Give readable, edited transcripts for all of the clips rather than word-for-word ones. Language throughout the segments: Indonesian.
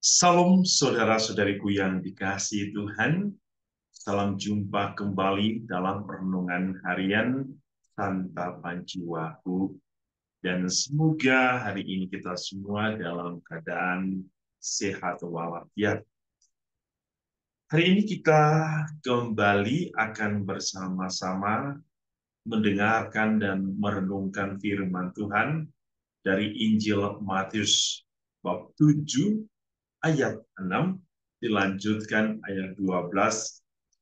Salam saudara-saudariku yang dikasihi Tuhan. Salam jumpa kembali dalam renungan harian Santapan Jiwaku. Dan semoga hari ini kita semua dalam keadaan sehat walafiat. Hari ini kita kembali akan bersama-sama mendengarkan dan merenungkan firman Tuhan dari Injil Matius bab 7 ayat 6 dilanjutkan ayat 12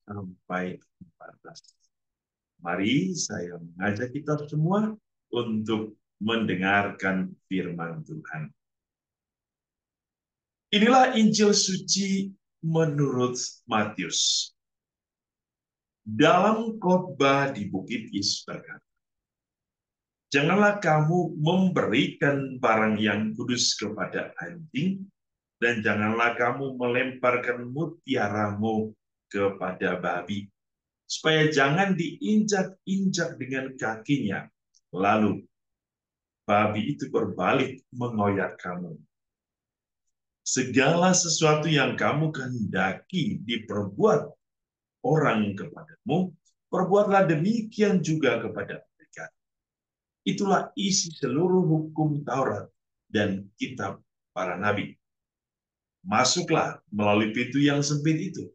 sampai 14. Mari saya mengajak kita semua untuk mendengarkan firman Tuhan. Inilah Injil suci menurut Matius. Dalam khotbah di Bukit Yesus berkata, "Janganlah kamu memberikan barang yang kudus kepada anjing, dan janganlah kamu melemparkan mutiaramu kepada babi, supaya jangan diinjak-injak dengan kakinya, lalu babi itu berbalik mengoyak kamu. Segala sesuatu yang kamu kehendaki diperbuat orang kepadamu, perbuatlah demikian juga kepada mereka. Itulah isi seluruh hukum Taurat dan kitab para nabi. Masuklah melalui pintu yang sempit itu,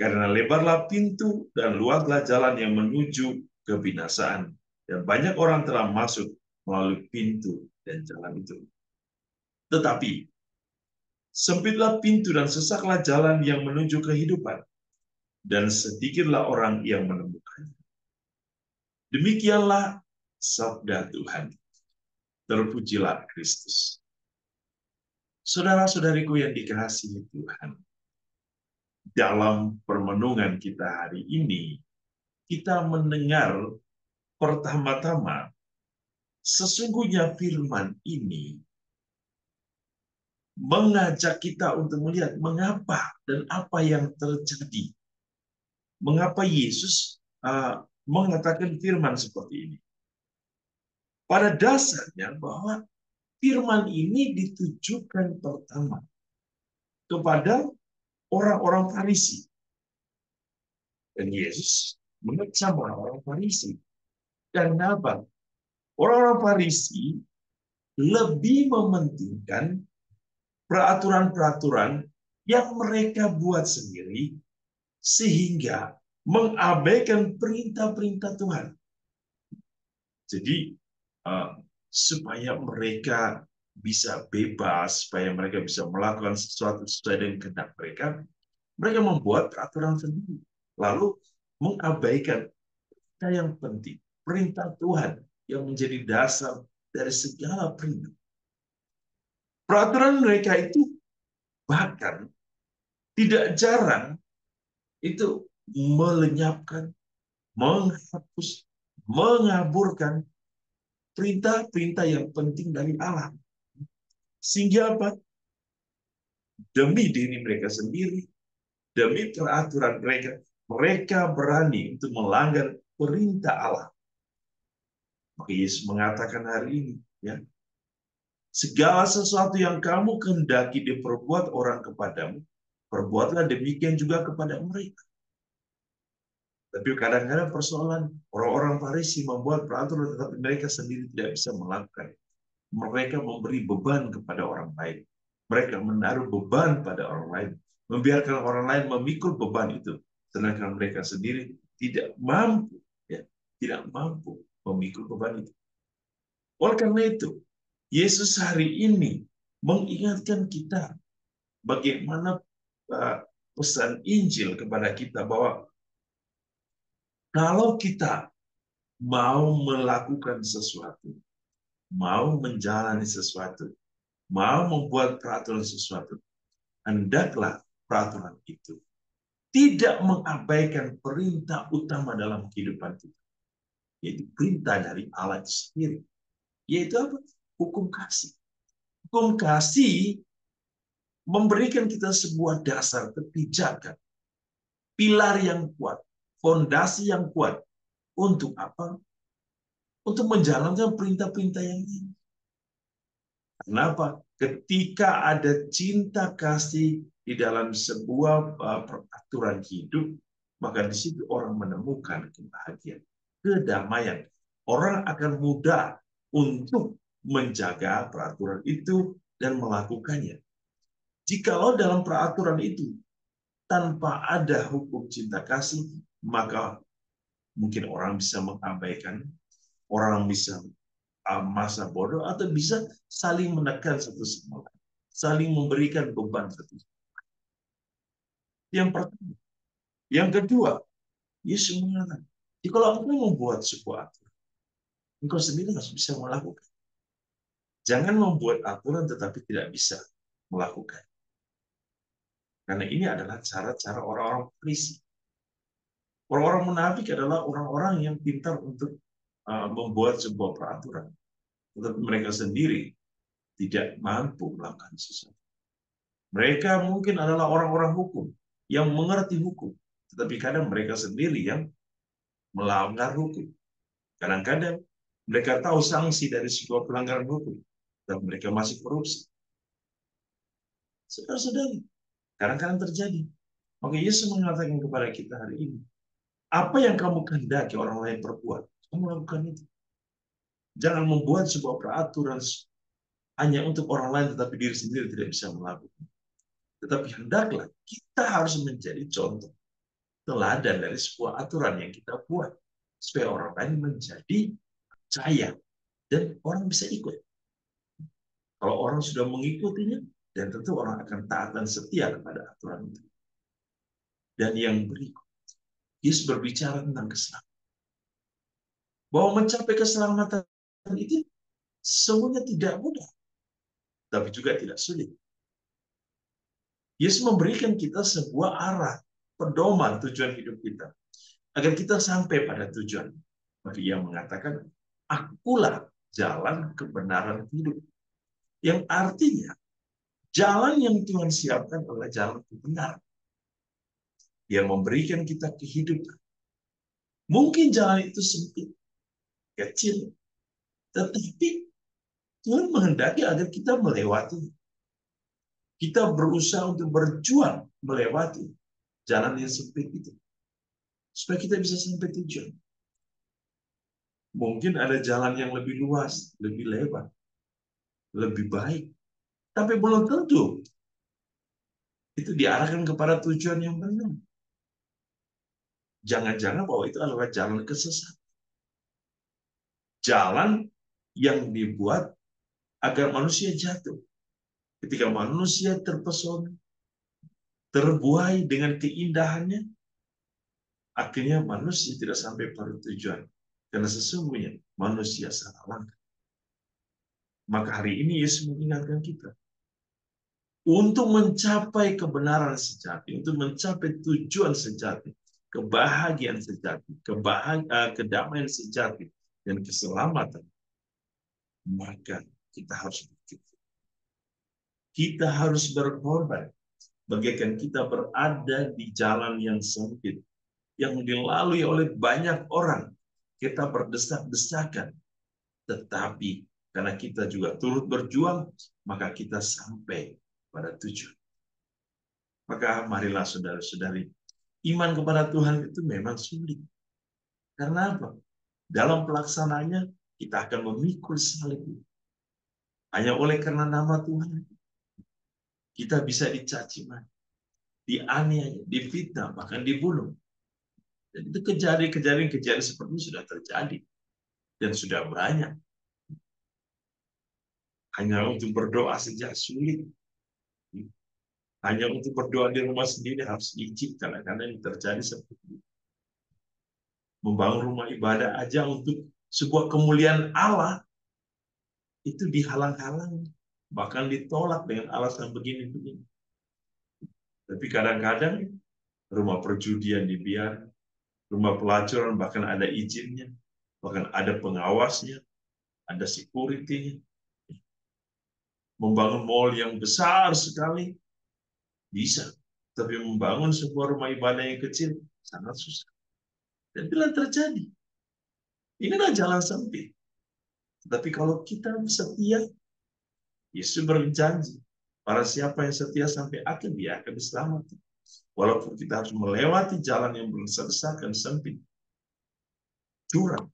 karena lebarlah pintu dan luaslah jalan yang menuju kebinasaan, dan banyak orang telah masuk melalui pintu dan jalan itu. Tetapi sempitlah pintu dan sesaklah jalan yang menuju kehidupan, dan sedikitlah orang yang menemukannya." Demikianlah sabda Tuhan. Terpujilah Kristus. Saudara-saudariku yang dikasihi Tuhan, dalam permenungan kita hari ini, kita mendengar pertama-tama, sesungguhnya firman ini mengajak kita untuk melihat mengapa dan apa yang terjadi. Mengapa Yesus mengatakan firman seperti ini. Pada dasarnya bahwa firman ini ditujukan pertama kepada orang-orang Farisi. Dan Yesus mengecam orang-orang Farisi. Dan apa? Orang-orang Farisi lebih mementingkan peraturan-peraturan yang mereka buat sendiri, sehingga mengabaikan perintah-perintah Tuhan. Jadi, supaya mereka bisa bebas, supaya mereka bisa melakukan sesuatu sesuai dengan kehendak mereka, mereka membuat peraturan sendiri. Lalu mengabaikan perintah yang penting, perintah Tuhan yang menjadi dasar dari segala perintah. Peraturan mereka itu bahkan tidak jarang itu melenyapkan, menghapus, mengaburkan perintah-perintah yang penting dari Allah. Sehingga apa? Demi diri mereka sendiri, demi peraturan mereka, mereka berani untuk melanggar perintah Allah. Maka Yesus mengatakan hari ini, ya, segala sesuatu yang kamu kehendaki diperbuat orang kepadamu, perbuatlah demikian juga kepada mereka. Tapi kadang-kadang persoalan orang-orang Farisi membuat peraturan tetapi mereka sendiri tidak bisa melakukan. Mereka memberi beban kepada orang lain. Mereka menaruh beban pada orang lain, membiarkan orang lain memikul beban itu, sedangkan mereka sendiri tidak mampu, ya, tidak mampu memikul beban itu. Oleh karena itu, Yesus hari ini mengingatkan kita bagaimana pesan Injil kepada kita bahwa kalau kita mau melakukan sesuatu, mau menjalani sesuatu, mau membuat peraturan sesuatu, hendaklah peraturan itu tidak mengabaikan perintah utama dalam kehidupan kita, yaitu perintah dari Allah itu sendiri, yaitu apa? Hukum kasih. Hukum kasih memberikan kita sebuah dasar kebijakan, pilar yang kuat, fondasi yang kuat. Untuk apa? Untuk menjalankan perintah-perintah yang ini. Kenapa? Ketika ada cinta kasih di dalam sebuah peraturan hidup, maka di situ orang menemukan kebahagiaan, kedamaian. Orang akan mudah untuk menjaga peraturan itu dan melakukannya. Jikalau dalam peraturan itu tanpa ada hukum cinta kasih, maka mungkin orang bisa mengabaikan, orang bisa masa bodoh, atau bisa saling menekan satu sama lain, saling memberikan beban satu. Yang pertama. Yang kedua, Yesus mengatakan, kalau engkau membuat sebuah aturan, engkau sendiri harus bisa melakukan. Jangan membuat aturan tetapi tidak bisa melakukan. Karena ini adalah cara-cara orang-orang Farisi. Orang-orang munafik adalah orang-orang yang pintar untuk membuat sebuah peraturan, tetapi mereka sendiri tidak mampu melakukan sesuatu. Mereka mungkin adalah orang-orang hukum yang mengerti hukum, tetapi kadang mereka sendiri yang melanggar hukum. Kadang-kadang mereka tahu sanksi dari sebuah pelanggaran hukum, dan mereka masih korupsi. Saudara-saudari, kadang-kadang terjadi. Maka Yesus mengatakan kepada kita hari ini, apa yang kamu kehendaki orang lain perbuat, kamu lakukan itu. Jangan membuat sebuah peraturan hanya untuk orang lain, tetapi diri sendiri tidak bisa melakukan. Tetapi hendaklah kita harus menjadi contoh, teladan dari sebuah aturan yang kita buat, supaya orang lain menjadi percaya dan orang bisa ikut. Kalau orang sudah mengikutinya, dan tentu orang akan taat dan setia kepada aturan itu. Dan yang berikut, Yesus berbicara tentang keselamatan. Bahwa mencapai keselamatan itu semuanya tidak mudah, tapi juga tidak sulit. Yesus memberikan kita sebuah arah, pedoman tujuan hidup kita, agar kita sampai pada tujuan. Maka ia mengatakan, akulah jalan kebenaran hidup. Yang artinya, jalan yang Tuhan siapkan adalah jalan kebenaran. Dia memberikan kita kehidupan. Mungkin jalan itu sempit, kecil, tetapi Tuhan menghendaki agar kita melewati. Kita berusaha untuk berjuang melewati jalan yang sempit itu, supaya kita bisa sampai tujuan. Mungkin ada jalan yang lebih luas, lebih lebar, lebih baik, tapi belum tentu itu diarahkan kepada tujuan yang benar. Jangan-jangan bahwa itu adalah jalan kesesatan. Jalan yang dibuat agar manusia jatuh. Ketika manusia terpesona, terbuai dengan keindahannya, akhirnya manusia tidak sampai pada tujuan. Karena sesungguhnya manusia salah langkah. Maka hari ini Yesus mengingatkan kita, untuk mencapai kebenaran sejati, untuk mencapai tujuan sejati, kebahagiaan sejati, kedamaian sejati, dan keselamatan, maka kita harus berpikir. Kita harus berkorban, bagaikan kita berada di jalan yang sempit, yang dilalui oleh banyak orang. Kita berdesak-desakan, tetapi karena kita juga turut berjuang, maka kita sampai pada tujuan. Maka marilah saudara-saudari, iman kepada Tuhan itu memang sulit. Karena apa? Dalam pelaksanaannya, kita akan memikul salib. Hanya oleh karena nama Tuhan, kita bisa dicaci maki, dianiaya, difitnah, bahkan dibunuh. Dan itu kejadian-kejadian seperti itu sudah terjadi. Dan sudah banyak. Hanya untuk berdoa saja sulit. Hanya untuk berdoa di rumah sendiri harus izin, kadang-kadang yang terjadi seperti itu. Membangun rumah ibadah aja untuk sebuah kemuliaan Allah, itu dihalang-halangi, bahkan ditolak dengan alasan begini-begini. Tapi kadang-kadang rumah perjudian dibiarkan, rumah pelacuran bahkan ada izinnya, bahkan ada pengawasnya, ada security-nya. Membangun mall yang besar sekali bisa, tapi membangun sebuah rumah ibadah yang kecil sangat susah. Dan bila terjadi, inilah jalan sempit. Tapi kalau kita setia, Yesus berjanji, para siapa yang setia sampai akhir, dia akan diselamatkan. Walaupun kita harus melewati jalan yang berdesak-desakan, sempit, curam.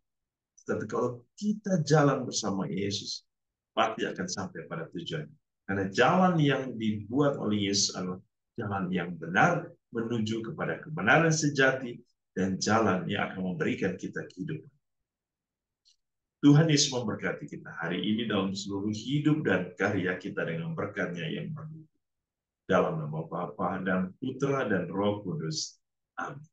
Tapi kalau kita jalan bersama Yesus, pasti akan sampai pada tujuan. Karena jalan yang dibuat oleh Yesus adalah jalan yang benar menuju kepada kebenaran sejati dan jalan yang akan memberikan kita kehidupan. Tuhan Yesus memberkati kita hari ini dalam seluruh hidup dan karya kita dengan berkat-Nya yang penuh. Dalam nama Bapa dan Putra dan Roh Kudus. Amin.